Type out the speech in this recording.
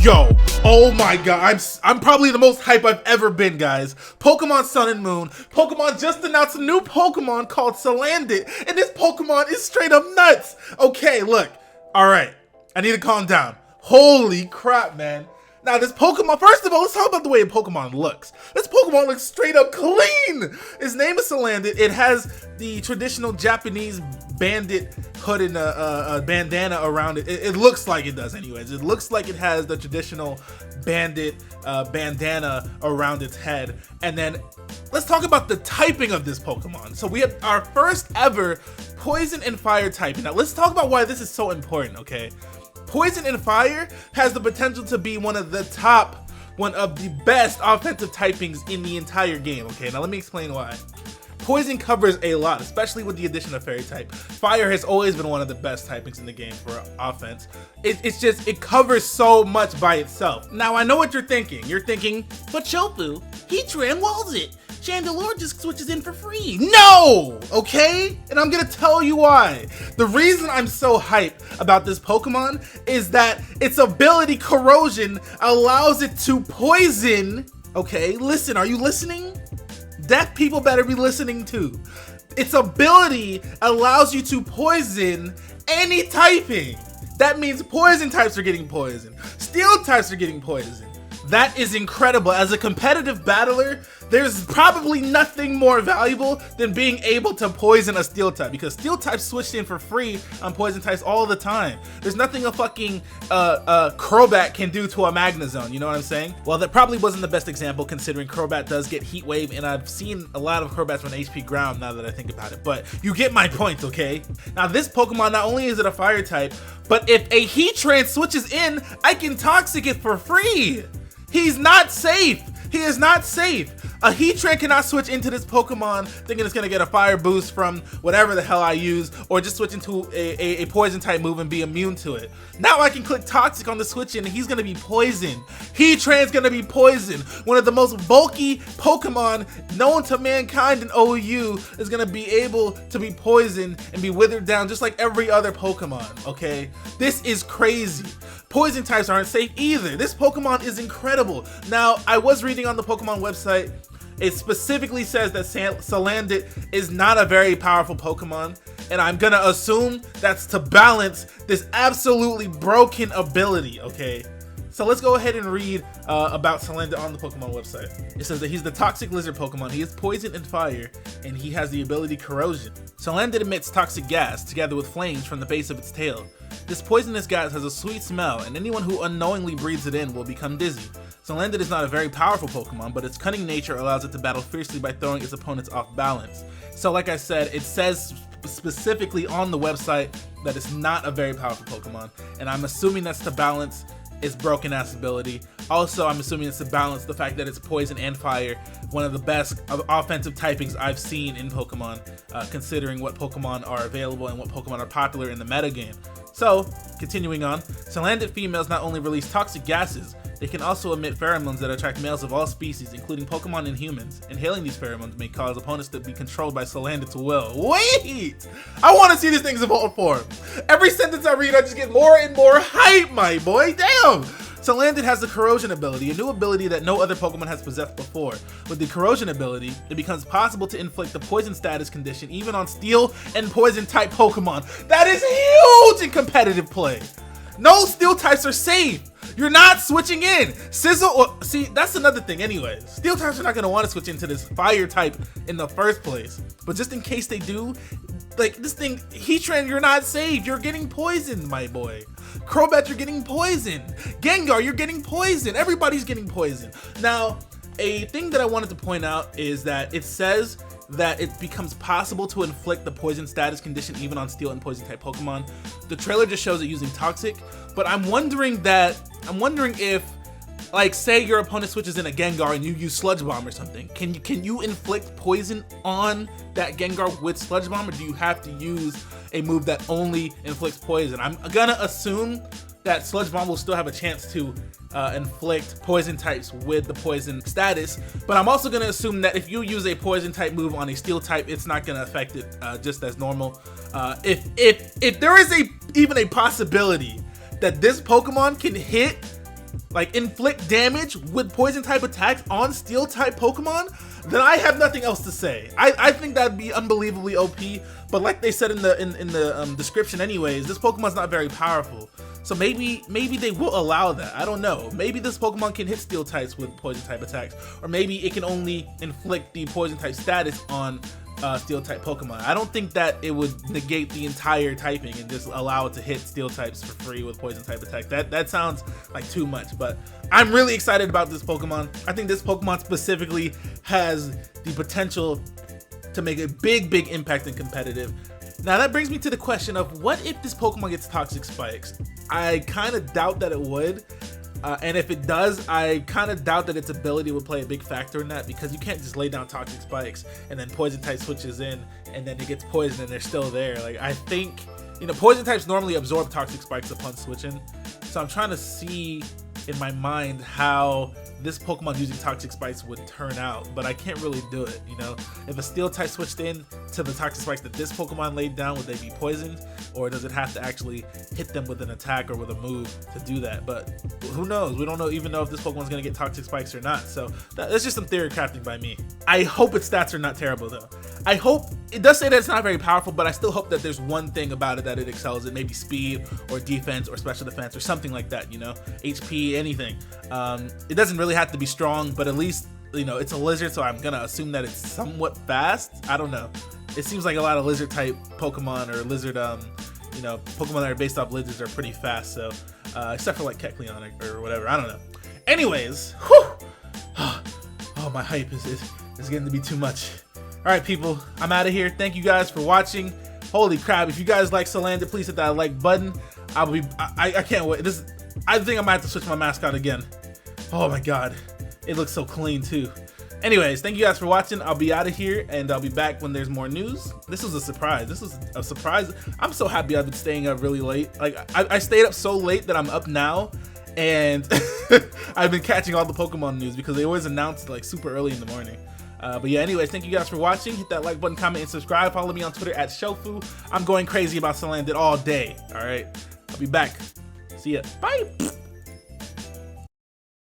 Yo, oh my god, I'm probably the most hype I've ever been, guys. Pokemon Sun and Moon. Pokemon just announced a new Pokemon called Salandit, and this Pokemon is straight up nuts. Okay, look, all right, I need to calm down. Holy crap, man. Now this Pokemon, first of all, let's talk about the way a Pokemon looks. This Pokemon looks straight up clean. His name is Salandit. It has the traditional Japanese bandit hood and a bandana around it. It looks like it does anyways. It looks like it has the traditional bandit bandana around its head. And then let's talk about the typing of this Pokemon. So we have our first ever poison and fire typing. Now let's talk about why this is so important, okay? Poison and fire has the potential to be one of the best offensive typings in the entire game, okay? Now let me explain why. Poison covers a lot, especially with the addition of fairy type. Fire has always been one of the best typings in the game for offense. It covers so much by itself. Now I know what you're thinking. You're thinking, but shofu, he tram walls it. Chandelure just switches in for free. No! Okay? And I'm gonna tell you why. The reason I'm so hyped about this Pokemon is that its ability Corrosion allows it to poison. Okay, listen, are you listening? Deaf people better be listening too. Its ability allows you to poison any typing. That means poison types are getting poisoned. Steel types are getting poisoned. That is incredible. As a competitive battler, there's probably nothing more valuable than being able to poison a steel type, because steel types switched in for free on poison types all the time. There's nothing a fucking Crobat can do to a Magnezone, you know what I'm saying? Well, that probably wasn't the best example considering Crobat does get Heat Wave, and I've seen a lot of Crobats on HP ground now that I think about it, but you get my point, okay? Now this Pokemon, not only is it a fire type, but if a Heatran switches in, I can Toxic it for free. He's not safe. He is not safe. A Heatran cannot switch into this Pokemon thinking it's gonna get a fire boost from whatever the hell I use, or just switch into a poison type move and be immune to it. Now I can click Toxic on the switch in and he's gonna be poisoned. Heatran's gonna be poisoned. One of the most bulky Pokemon known to mankind in OU is gonna be able to be poisoned and be withered down just like every other Pokemon, okay? This is crazy. Poison types aren't safe either. This Pokemon is incredible. Now, I was reading on the Pokemon website, it specifically says that Salandit is not a very powerful Pokemon, and I'm gonna assume that's to balance this absolutely broken ability, okay? So let's go ahead and read about Salandit on the Pokemon website. It says that he's the toxic lizard Pokemon. He is poison and fire, and he has the ability Corrosion. Salandit emits toxic gas together with flames from the base of its tail. This poisonous gas has a sweet smell, and anyone who unknowingly breathes it in will become dizzy. Salandit is not a very powerful Pokemon, but its cunning nature allows it to battle fiercely by throwing its opponents off balance. So like I said, it says specifically on the website that it's not a very powerful Pokemon, and I'm assuming that's to balance its broken ass ability. Also, I'm assuming it's to balance the fact that it's poison and fire, one of the best offensive typings I've seen in Pokemon, considering what Pokemon are available and what Pokemon are popular in the metagame. So, continuing on, Salandit females not only release toxic gases, they can also emit pheromones that attract males of all species, including Pokemon and humans. Inhaling these pheromones may cause opponents to be controlled by Salandit's will. Wait! I want to see this thing's evolved form. Every sentence I read, I just get more and more hype, my boy. Damn! Salandit has the Corrosion ability, a new ability that no other Pokemon has possessed before. With the Corrosion ability, it becomes possible to inflict the poison status condition even on steel and poison type Pokemon. That is huge in competitive play. No steel types are safe. You're not switching in. Sizzle, or see, that's another thing anyways. Steel types are not gonna want to switch into this fire type in the first place. But just in case they do, like this thing, Heatran, you're not safe. You're getting poisoned, my boy. Crobat, you're getting poisoned. Gengar, you're getting poisoned. Everybody's getting poisoned. Now, a thing that I wanted to point out is that it says that it becomes possible to inflict the poison status condition even on steel and poison type Pokemon. The trailer just shows it using Toxic, but I'm wondering if, like, say your opponent switches in a Gengar and you use Sludge Bomb or something, can you inflict poison on that Gengar with Sludge Bomb, or do you have to use a move that only inflicts poison? I'm gonna assume that Sludge Bomb will still have a chance to inflict poison types with the poison status, but I'm also gonna assume that if you use a poison type move on a steel type, it's not gonna affect it just as normal. If there is even a possibility that this Pokemon can hit like inflict damage with poison type attacks on steel type Pokemon, then I have nothing else to say. I think that'd be unbelievably OP, but like they said in the description anyways, this Pokemon's not very powerful. So maybe they will allow that. I don't know. Maybe this Pokemon can hit steel types with poison type attacks, or maybe it can only inflict the poison type status on steel type Pokemon. I don't think that it would negate the entire typing and just allow it to hit steel types for free with poison type attack. That sounds like too much, but I'm really excited about this Pokemon. I think this Pokemon specifically has the potential to make a big impact in competitive. Now that brings me to the question of what if this Pokemon gets toxic spikes? I kind of doubt that it would. And if it does, I kind of doubt that its ability would play a big factor in that, because you can't just lay down toxic spikes and then poison type switches in and then it gets poisoned and they're still there. Like, I think, you know, poison types normally absorb toxic spikes upon switching. So I'm trying to see in my mind how this Pokemon using toxic spikes would turn out, but I can't really do it, you know? If a steel type switched in to the toxic spikes that this Pokemon laid down, would they be poisoned? Or does it have to actually hit them with an attack or with a move to do that? But who knows? We don't even know if this Pokemon's gonna get toxic spikes or not. So that's just some theory crafting by me. I hope its stats are not terrible though. I hope, it does say that it's not very powerful, but I still hope that there's one thing about it that it excels in, maybe speed or defense or special defense or something like that, you know? HP, anything. It doesn't really have to be strong, but at least, you know, it's a lizard, so I'm gonna assume that it's somewhat fast. I don't know. It seems like a lot of lizard type Pokemon or lizard, you know, Pokemon that are based off lizards are pretty fast, so, except for like Kecleon or whatever, I don't know. Anyways, whew, oh, my hype is getting to be too much. All right, people, I'm out of here. Thank you guys for watching. Holy crap, if you guys like Salandit, please hit that like button. I can't wait. I think I might have to switch my mascot again. Oh my God, it looks so clean too. Anyways, thank you guys for watching. I'll be out of here and I'll be back when there's more news. This was a surprise. This was a surprise. I'm so happy I've been staying up really late. Like I stayed up so late that I'm up now, and I've been catching all the Pokemon news because they always announce like super early in the morning. But yeah, anyways, thank you guys for watching. Hit that like button, comment, and subscribe. Follow me on Twitter at shofu. I'm going crazy about Salandit all day. All right, I'll be back. See ya. Bye.